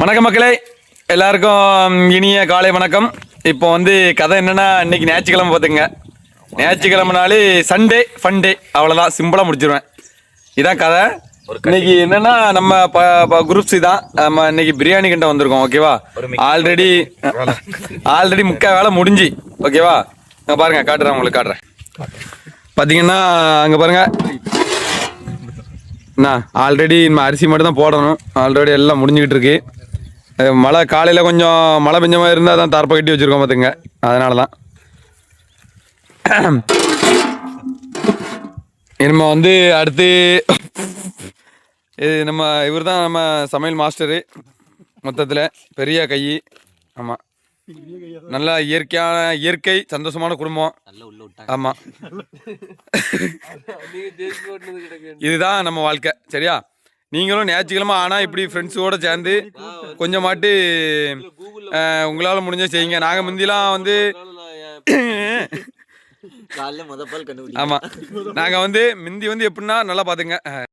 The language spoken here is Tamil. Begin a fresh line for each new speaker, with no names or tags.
வணக்கம் மக்களே, எல்லாருக்கும் இனிய காலை வணக்கம். இப்போ வந்து கதை என்னன்னா, இன்னைக்கு ஞாயிற்றுக்கிழமை பார்த்துங்க. ஞாயிற்றுக்கிழமைனாலே சண்டே ஃபண்டே, அவ்வளோதான், சிம்பிளாக முடிச்சிருவேன். இதான் கதை. இன்னைக்கு என்னன்னா நம்ம குரூப்ஸ் தான். நம்ம இன்னைக்கு பிரியாணி கிட்ட வந்திருக்கோம். ஓகேவா? ஆல்ரெடி முக்கால் வேலை முடிஞ்சு. ஓகேவா? பாருங்க, காட்டுறேன், உங்களுக்கு காட்டுறேன். பார்த்தீங்கன்னா அங்கே பாருங்க, ஆல்ரெடி நம்ம அரிசி மட்டும் தான் போடணும். ஆல்ரெடி எல்லாம் முடிஞ்சுக்கிட்டு இருக்கு. மழை காலையில் கொஞ்சம் மழை பெஞ்ச மாதிரி இருந்தால் தான் தார்ப்பை கட்டி வச்சுருக்கோம் பார்த்துங்க. அதனால தான் நம்ம வந்து அடுத்து இது நம்ம இவர் தான் நம்ம சமையல் மாஸ்டரு. மொத்தத்தில் பெரிய கை. ஆமாம், நல்லா இயற்கை சந்தோஷமான குடும்பம். ஆமாம், இதுதான் நம்ம வாழ்க்கை. சரியா? நீங்களும் ஞாயிற்றுக்கிழமை ஆனால் இப்படி ஃப்ரெண்ட்ஸோடு சேர்ந்து கொஞ்சமாட்டு உங்களால் முடிஞ்ச செய்யுங்க. நாங்கள் முந்திலாம் வந்து ஆமாம், நாங்கள் வந்து முந்தி வந்து எப்படின்னா நல்லா பார்த்துங்க.